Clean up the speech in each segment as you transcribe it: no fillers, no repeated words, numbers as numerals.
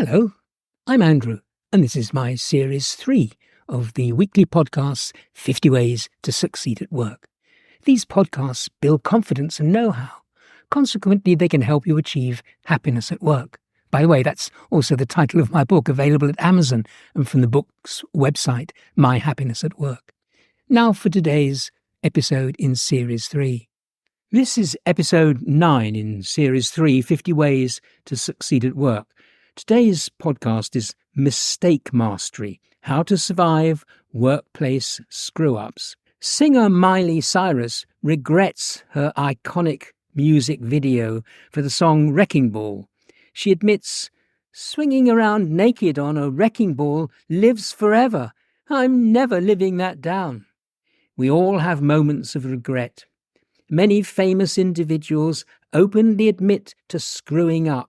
Hello, I'm Andrew, and this is my Series 3 of the weekly podcasts 50 Ways to Succeed at Work. These podcasts build confidence and know-how. Consequently, they can help you achieve happiness at work. By the way, that's also the title of my book, available at Amazon and from the book's website, My Happiness at Work. Now for today's episode in Series 3. This is episode 9 in Series 3, 50 Ways to Succeed at Work. Today's podcast is Mistake Mastery, How to Survive Workplace Screw-Ups. Singer Miley Cyrus regrets her iconic music video for the song Wrecking Ball. She admits, "Swinging around naked on a wrecking ball lives forever. I'm never living that down." We all have moments of regret. Many famous individuals openly admit to screwing up.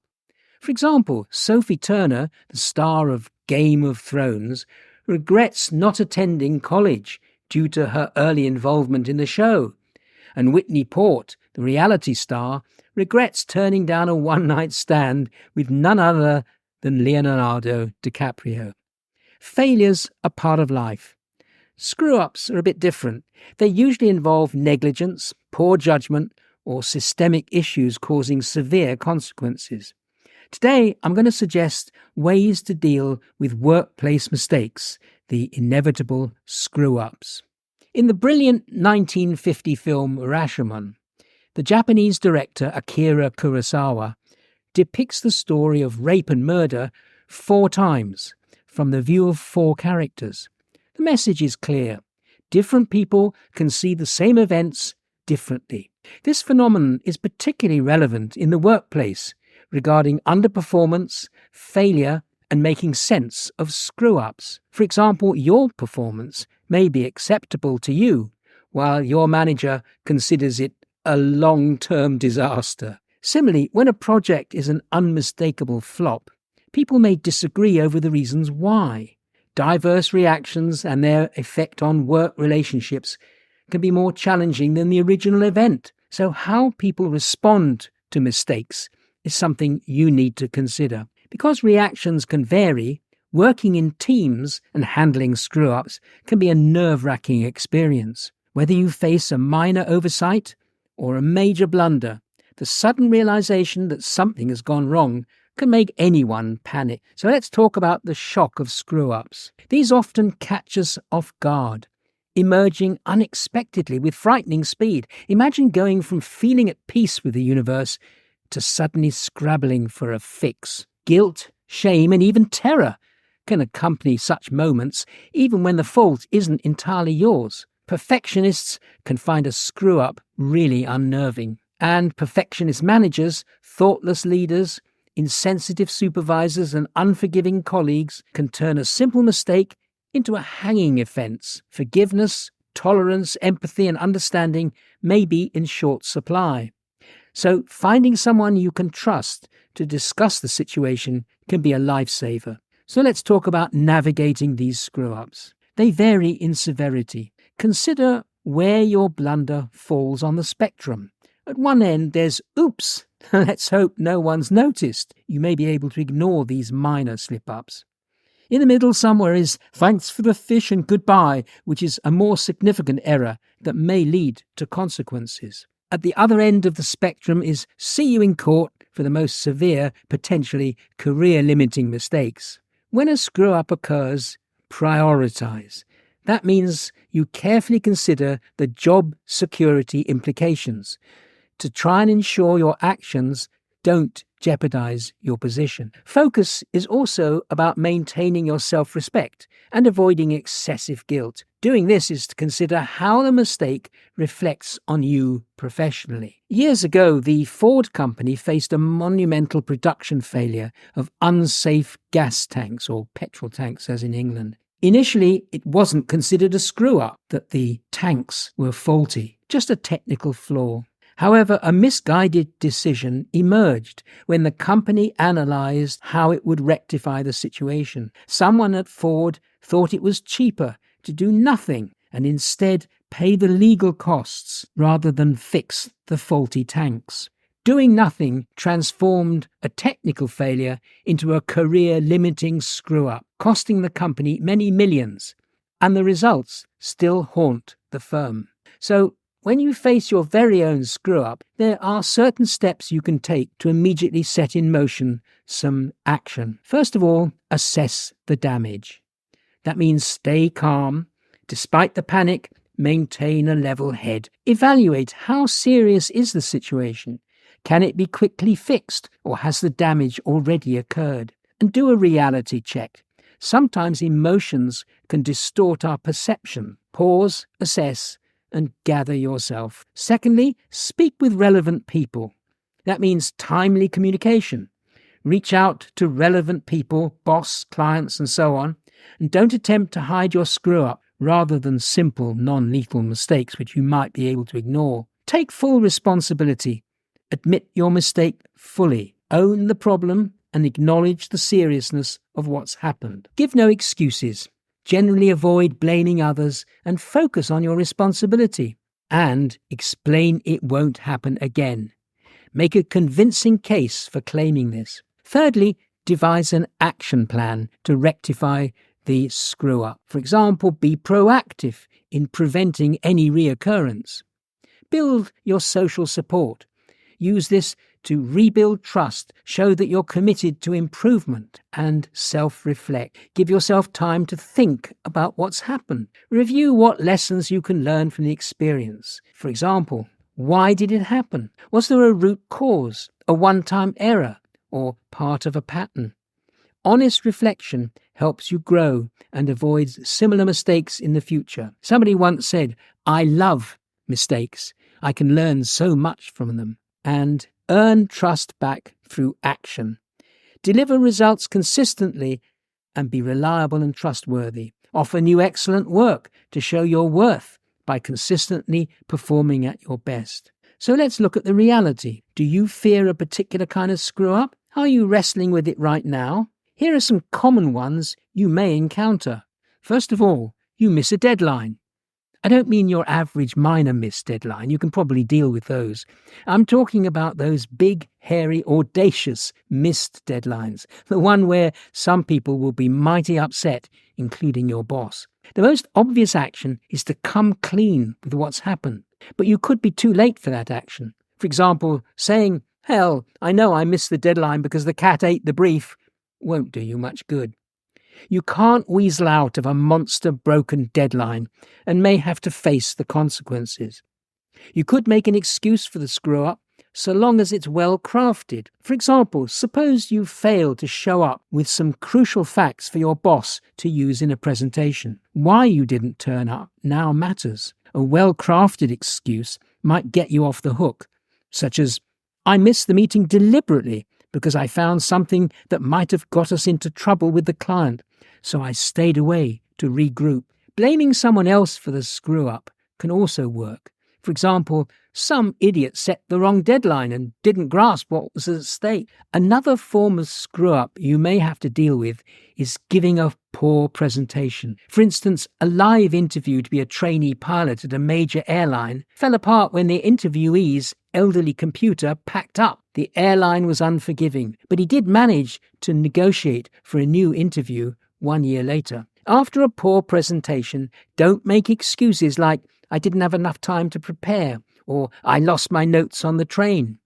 For example, Sophie Turner, the star of Game of Thrones, regrets not attending college due to her early involvement in the show. And Whitney Port, the reality star, regrets turning down a one-night stand with none other than Leonardo DiCaprio. Failures are part of life. Screw-ups are a bit different. They usually involve negligence, poor judgment, or systemic issues causing severe consequences. Today, I'm going to suggest ways to deal with workplace mistakes, the inevitable screw-ups. In the brilliant 1950 film Rashomon, the Japanese director Akira Kurosawa depicts the story of rape and murder 4 times from the view of 4 characters. The message is clear. Different people can see the same events differently. This phenomenon is particularly relevant in the workplace, regarding underperformance, failure, and making sense of screw-ups. For example, your performance may be acceptable to you, while your manager considers it a long-term disaster. Similarly, when a project is an unmistakable flop, people may disagree over the reasons why. Diverse reactions and their effect on work relationships can be more challenging than the original event. So how people respond to mistakes is something you need to consider. Because reactions can vary, working in teams and handling screw-ups can be a nerve-wracking experience. Whether you face a minor oversight or a major blunder, the sudden realization that something has gone wrong can make anyone panic. So let's talk about the shock of screw-ups. These often catch us off guard, emerging unexpectedly with frightening speed. Imagine going from feeling at peace with the universe to suddenly scrabbling for a fix. Guilt, shame, and even terror can accompany such moments, even when the fault isn't entirely yours. Perfectionists can find a screw-up really unnerving. And perfectionist managers, thoughtless leaders, insensitive supervisors, and unforgiving colleagues can turn a simple mistake into a hanging offence. Forgiveness, tolerance, empathy, and understanding may be in short supply. So finding someone you can trust to discuss the situation can be a lifesaver. So let's talk about navigating these screw-ups. They vary in severity. Consider where your blunder falls on the spectrum. At one end, there's oops. Let's hope no one's noticed. You may be able to ignore these minor slip-ups. In the middle somewhere is thanks for the fish and goodbye, which is a more significant error that may lead to consequences. At the other end of the spectrum is see you in court for the most severe, potentially career-limiting mistakes. When a screw-up occurs, prioritize. That means you carefully consider the job security implications to try and ensure your actions don't jeopardize your position. Focus is also about maintaining your self-respect and avoiding excessive guilt. Doing this is to consider how the mistake reflects on you professionally. Years ago, the Ford company faced a monumental production failure of unsafe gas tanks, or petrol tanks as in England. Initially, it wasn't considered a screw-up that the tanks were faulty, just a technical flaw. However, a misguided decision emerged when the company analysed how it would rectify the situation. Someone at Ford thought it was cheaper to do nothing and instead pay the legal costs rather than fix the faulty tanks. Doing nothing transformed a technical failure into a career-limiting screw-up, costing the company many millions, and the results still haunt the firm. So, when you face your very own screw-up, there are certain steps you can take to immediately set in motion some action. First of all, assess the damage. That means stay calm. Despite the panic, maintain a level head. Evaluate how serious is the situation. Can it be quickly fixed, or has the damage already occurred? And do a reality check. Sometimes emotions can distort our perception. Pause, assess, and gather yourself. Secondly, speak with relevant people. That means timely communication. Reach out to relevant people, boss, clients, and so on, and don't attempt to hide your screw-up rather than simple, non-lethal mistakes which you might be able to ignore. Take full responsibility. Admit your mistake fully. Own the problem and acknowledge the seriousness of what's happened. Give no excuses. Generally avoid blaming others and focus on your responsibility. And explain it won't happen again. Make a convincing case for claiming this. Thirdly, devise an action plan to rectify the screw-up. For example, be proactive in preventing any reoccurrence. Build your social support. Use this to rebuild trust, show that you're committed to improvement, and self-reflect. Give yourself time to think about what's happened. Review what lessons you can learn from the experience. For example, why did it happen? Was there a root cause, a one-time error, or part of a pattern? Honest reflection helps you grow and avoids similar mistakes in the future. Somebody once said, "I love mistakes. I can learn so much from them." And earn trust back through action. Deliver results consistently and be reliable and trustworthy. Offer new excellent work to show your worth by consistently performing at your best. So let's look at the reality. Do you fear a particular kind of screw-up? How are you wrestling with it right now? Here are some common ones you may encounter. First of all, you miss a deadline. I don't mean your average minor miss deadline. You can probably deal with those. I'm talking about those big, hairy, audacious missed deadlines. The one where some people will be mighty upset, including your boss. The most obvious action is to come clean with what's happened. But you could be too late for that action. For example, saying, "Hell, I know I missed the deadline because the cat ate the brief," won't do you much good. You can't weasel out of a monster broken deadline and may have to face the consequences. You could make an excuse for the screw-up so long as it's well crafted. For example, suppose you fail to show up with some crucial facts for your boss to use in a presentation. Why you didn't turn up now matters. A well-crafted excuse might get you off the hook, such as, "I missed the meeting deliberately because I found something that might have got us into trouble with the client, so I stayed away to regroup." Blaming someone else for the screw-up can also work. For example, some idiot set the wrong deadline and didn't grasp what was at stake. Another form of screw-up you may have to deal with is giving a poor presentation. For instance, a live interview to be a trainee pilot at a major airline fell apart when the interviewee's elderly computer packed up. The airline was unforgiving, but he did manage to negotiate for a new interview 1 year later. After a poor presentation, don't make excuses like, "I didn't have enough time to prepare," or "I lost my notes on the train."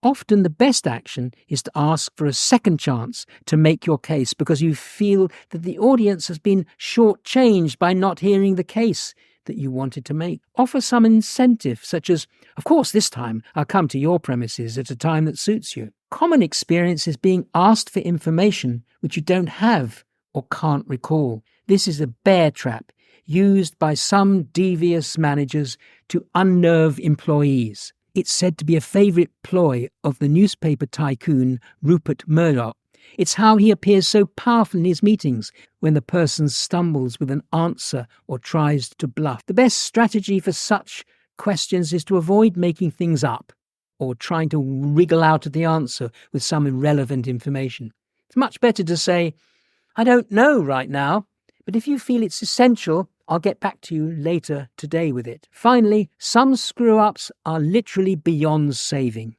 Often the best action is to ask for a second chance to make your case because you feel that the audience has been shortchanged by not hearing the case that you wanted to make. Offer some incentive, such as, "Of course, this time I'll come to your premises at a time that suits you." Common experience is being asked for information which you don't have or can't recall. This is a bear trap used by some devious managers to unnerve employees. It's said to be a favourite ploy of the newspaper tycoon Rupert Murdoch. It's how he appears so powerful in his meetings when the person stumbles with an answer or tries to bluff. The best strategy for such questions is to avoid making things up or trying to wriggle out of the answer with some irrelevant information. It's much better to say, "I don't know right now, but if you feel it's essential, I'll get back to you later today with it." Finally, some screw-ups are literally beyond saving.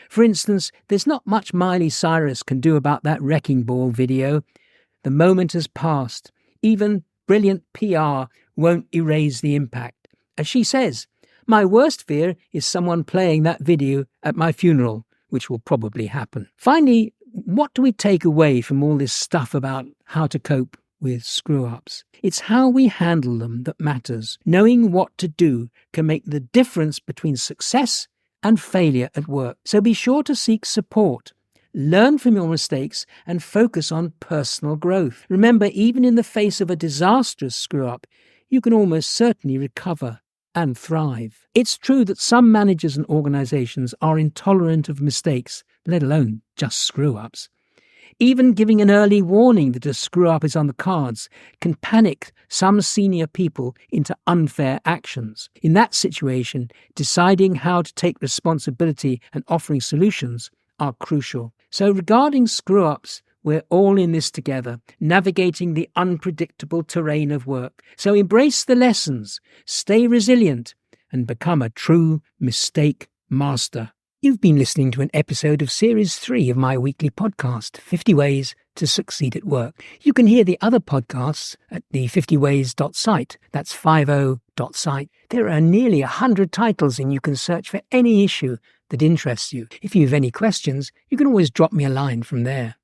For instance, there's not much Miley Cyrus can do about that wrecking ball video. The moment has passed. Even brilliant PR won't erase the impact. As she says, my worst fear is someone playing that video at my funeral, which will probably happen. Finally, what do we take away from all this stuff about how to cope with screw-ups? It's how we handle them that matters. Knowing what to do can make the difference between success and failure at work. So be sure to seek support. Learn from your mistakes and focus on personal growth. Remember, even in the face of a disastrous screw-up, you can almost certainly recover and thrive. It's true that some managers and organizations are intolerant of mistakes, let alone just screw-ups. Even giving an early warning that a screw-up is on the cards can panic some senior people into unfair actions. In that situation, deciding how to take responsibility and offering solutions are crucial. So regarding screw-ups, we're all in this together, navigating the unpredictable terrain of work. So embrace the lessons, stay resilient, and become a true mistake master. You've been listening to an episode of Series 3 of my weekly podcast, 50 Ways to Succeed at Work. You can hear the other podcasts at the 50ways.site. That's 50.site. There are nearly 100 titles, and you can search for any issue that interests you. If you have any questions, you can always drop me a line from there.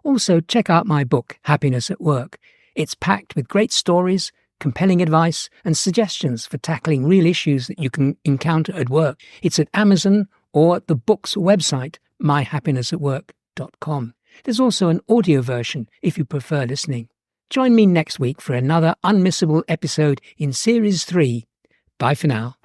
Also, check out my book, Happiness at Work. It's packed with great stories, compelling advice, and suggestions for tackling real issues that you can encounter at work. It's at Amazon or at the book's website, myhappinessatwork.com. There's also an audio version if you prefer listening. Join me next week for another unmissable episode in Series 3. Bye for now.